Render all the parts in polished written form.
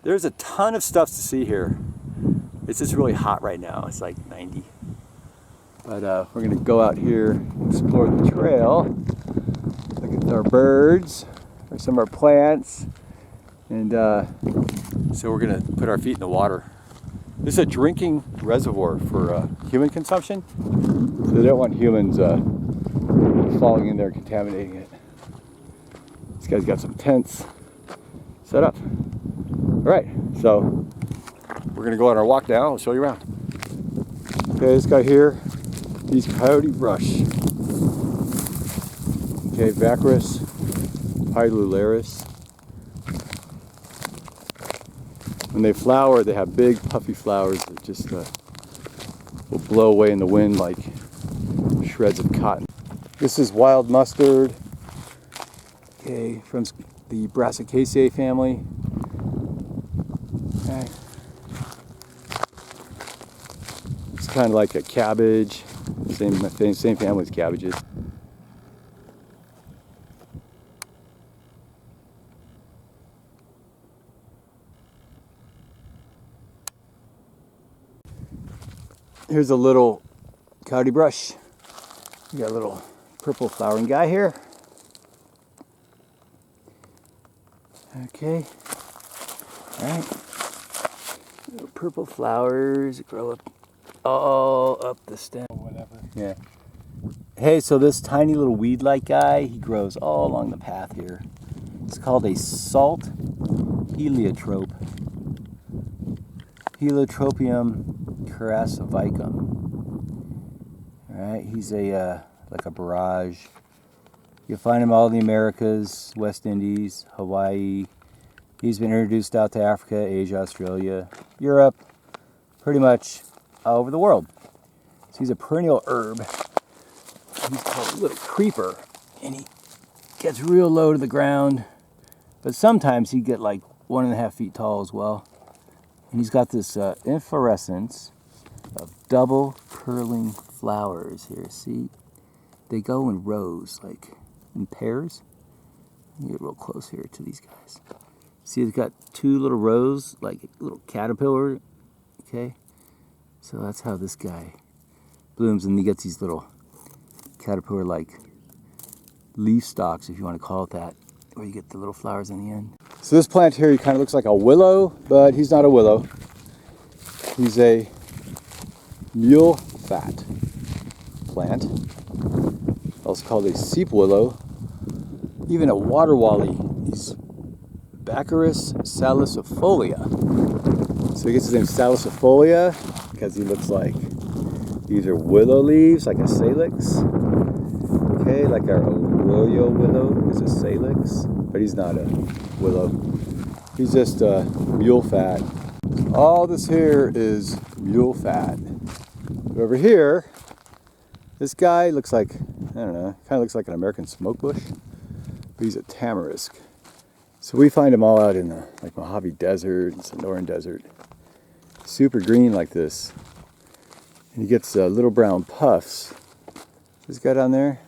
There's a ton of stuff to see here. It's just really hot right now. It's like 90. But we're gonna go out here, explore the trail, look at our birds, or some of our plants, and so we're gonna put our feet in the water. This is a drinking reservoir for human consumption, so they don't want humans falling in there contaminating it. This guy's got some tents set up. All right, so we're gonna go on our walk now. I'll show you around. Okay, this guy here, he's Coyote Brush. Okay, Vacris, Pilularis. When they flower, they have big puffy flowers that just will blow away in the wind like shreds of cotton. This is wild mustard, okay, from the Brassicaceae family. Okay. It's kind of like a cabbage, same family as cabbages. Here's a little Cuddy Brush. We got a little purple flowering guy here. Okay. All right. Little purple flowers grow up all up the stem. Whatever. Yeah. Hey, so this tiny little weed-like guy, he grows all along the path here. It's called a salt heliotrope. Heliotropium crassivicum. Alright, he's a like a barrage. You'll find him all in the Americas, West Indies, Hawaii. He's been introduced out to Africa, Asia, Australia, Europe, pretty much all over the world. So he's a perennial herb. He's called a little creeper, and he gets real low to the ground, but sometimes he get like 1.5 feet tall as well. And he's got this inflorescence of double curling flowers here. See, they go in rows, like in pairs. Let me get real close here to these guys. See, it's got 2 little rows, like a little caterpillar. Okay, so that's how this guy blooms, and he gets these little caterpillar-like leaf stalks, if you want to call it that, where you get the little flowers in the end. So this plant here, he kind of looks like a willow, but he's not a willow. He's a mule fat plant, also called a seep willow, even a water wally. He's Baccharis salicifolia. So he gets his name salicifolia because he looks like these are willow leaves, like a salix. Okay, like our arroyo willow is a salix, but he's not a willow. He's just mule fat. All this here is mule fat. But over here, this guy looks like, I don't know, kind of looks like an American smoke bush, but he's a tamarisk. So we find them all out in the like Mojave Desert and Sonoran Desert. Super green like this. And he gets little brown puffs. This guy down there,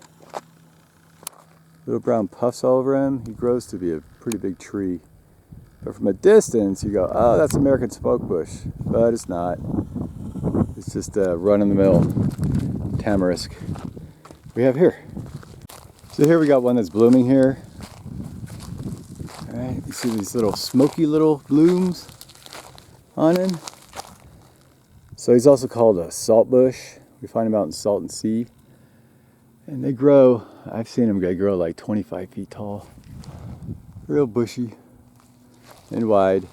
little brown puffs all over him. He grows to be a pretty big tree. But from a distance, you go, oh, that's American smoke bush. But it's not. It's just a run-of-the-mill tamarisk we have here. So here we got one that's blooming here. All right, you see these little smoky little blooms on him. So he's also called a salt bush. We find them out in salt and sea. And they grow, I've seen them, they grow like 25 feet tall. Real bushy and wide.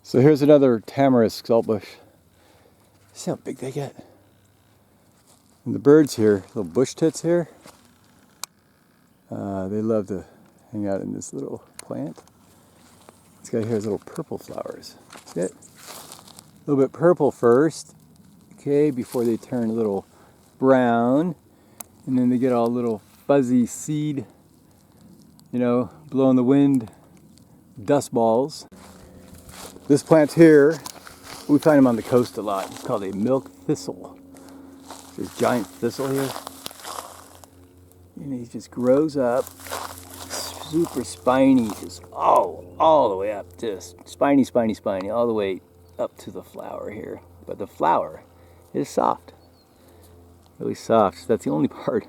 So here's another tamarisk salt bush. See how big they get. And the birds here, little bush tits here, they love to hang out in this little plant. This guy here has little purple flowers. See it? A little bit purple first, okay, before they turn a little brown. And then they get all little fuzzy seed, you know, blow in the wind, dust balls. This plant here, we find them on the coast a lot. It's called a milk thistle. There's giant thistle here. And he just grows up super spiny, just all the way up, just spiny, spiny, spiny, all the way up to the flower here. But the flower is soft, really soft. That's the only part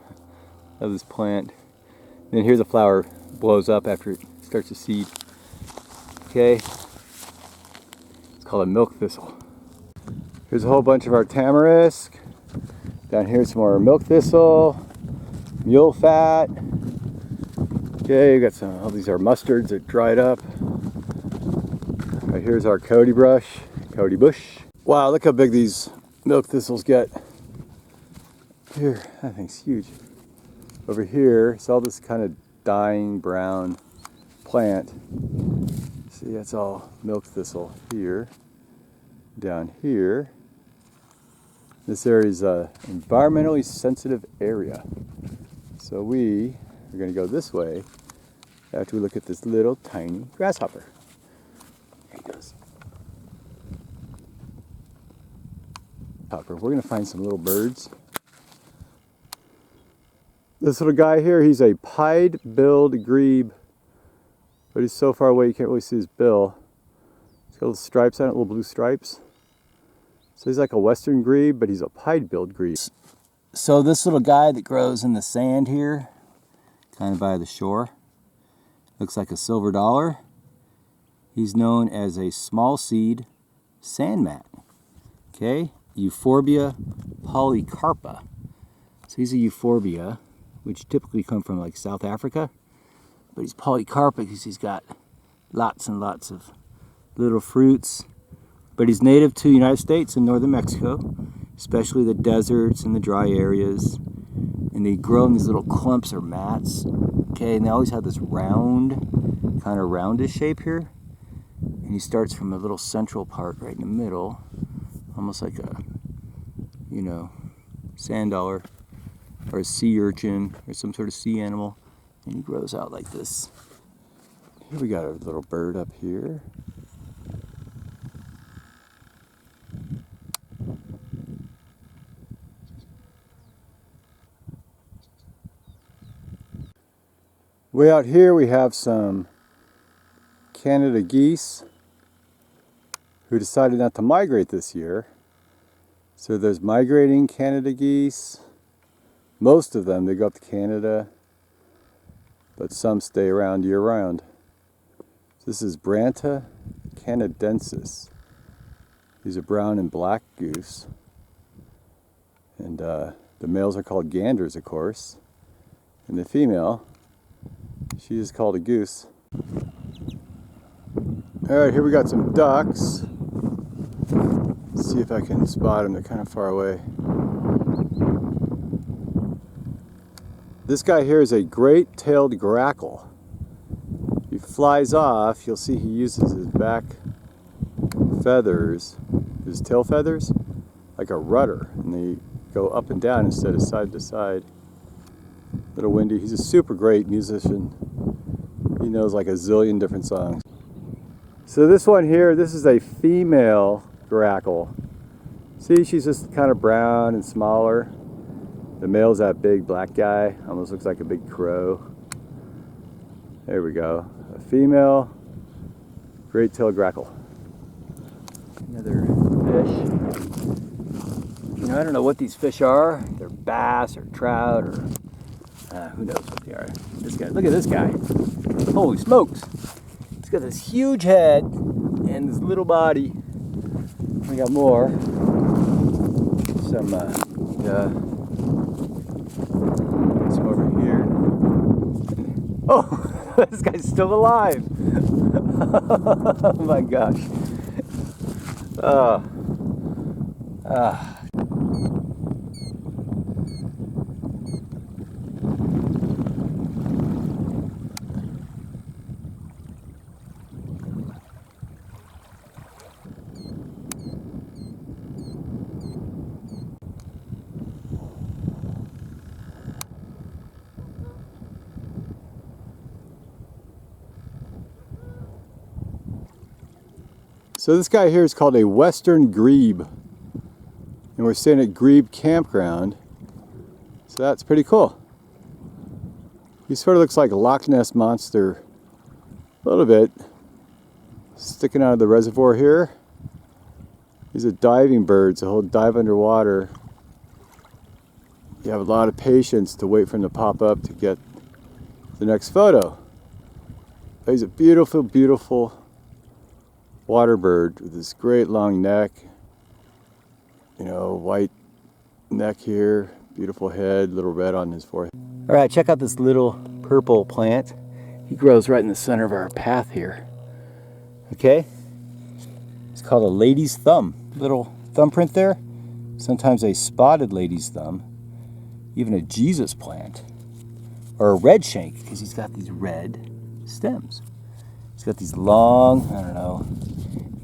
of this plant. And then here the flower blows up after it starts to seed. Okay, it's called a milk thistle. Here's a whole bunch of our tamarisk. Down here's some more milk thistle, mule fat. Okay, we got some, all these are mustards that dried up. Right here's our Cuddy Brush, Coyote Brush. Wow, look how big these milk thistles get. Here, that thing's huge. Over here, it's all this kind of dying brown plant. See, that's all milk thistle here. Down here, this area is an environmentally sensitive area. So we are going to go this way after we look at this little tiny grasshopper. Here he goes. We're going to find some little birds. This little guy here, he's a pied-billed grebe, but he's so far away you can't really see his bill. He's got little stripes on it, little blue stripes. So he's like a western grebe, but he's a pied-billed grebe. So this little guy that grows in the sand here, kind of by the shore, looks like a silver dollar. He's known as a small seed sand mat. Okay, Euphorbia polycarpa. So he's a euphorbia, which typically come from like South Africa, but he's polycarpa because he's got lots and lots of little fruits. But he's native to the United States and northern Mexico, especially the deserts and the dry areas. And they grow in these little clumps or mats. Okay, and they always have this round, kind of roundish shape here. And he starts from a little central part right in the middle, almost like a, you know, sand dollar or a sea urchin or some sort of sea animal. And he grows out like this. Here we got a little bird up here. Way out here we have some Canada geese who decided not to migrate this year. So there's migrating Canada geese. Most of them, they go up to Canada, but some stay around year round. This is Branta canadensis. These are brown and black goose. And the males are called ganders, of course. And the female, she is called a goose. Alright, here we got some ducks. Let's see if I can spot them. They're kind of far away. This guy here is a great-tailed grackle. He flies off. You'll see he uses his back feathers, his tail feathers, like a rudder. And they go up and down instead of side to side. Little windy. He's a super great musician. He knows like a zillion different songs. So this one here, this is a female grackle. See, she's just kind of brown and smaller. The male's that big black guy. Almost looks like a big crow. There we go. A female great-tailed grackle. Another fish. You know, I don't know what these fish are. They're bass or trout or who knows what they are. This guy, look at this guy. Holy smokes. He's got this huge head and this little body. We got more. Some over here. Oh, this guy's still alive. Oh my gosh. So this guy here is called a western grebe, and we're staying at Grebe Campground, so that's pretty cool. He sort of looks like a Loch Ness Monster. A little bit. Sticking out of the reservoir here. He's a diving bird, so he'll dive underwater. You have a lot of patience to wait for him to pop up to get the next photo. He's a beautiful, beautiful water bird with this great long neck. You know, white neck here, beautiful head, little red on his forehead. All right, check out this little purple plant. He grows right in the center of our path here. Okay? It's called a lady's thumb. Little thumbprint there. Sometimes a spotted lady's thumb. Even a Jesus plant. Or a red shank, because he's got these red stems. He's got these long, I don't know,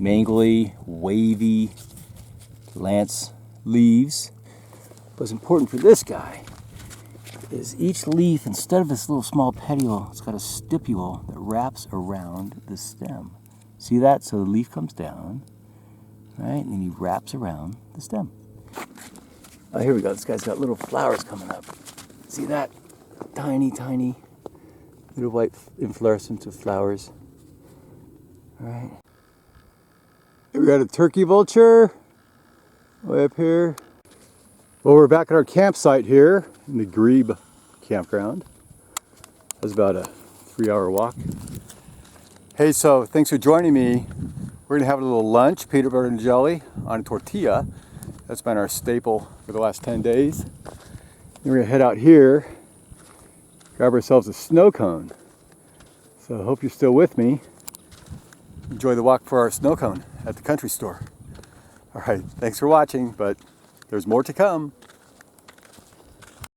mangly, wavy lance leaves. What's important for this guy is each leaf, instead of this little small petiole, it's got a stipule that wraps around the stem. See that? So the leaf comes down, right, and then he wraps around the stem. Oh, here we go. This guy's got little flowers coming up. See that? Tiny, tiny little white inflorescence of flowers. All right. We got a turkey vulture way up here. Well, we're back at our campsite here in the Grebe campground. That was about a 3-hour walk. Hey, so thanks for joining me. We're gonna have a little lunch, peanut butter and jelly on a tortilla. That's been our staple for the last 10 days. Then we're gonna head out here, grab ourselves a snow cone. So I hope you're still with me. Enjoy the walk for our snow cone at the country store. All right, thanks for watching, but there's more to come.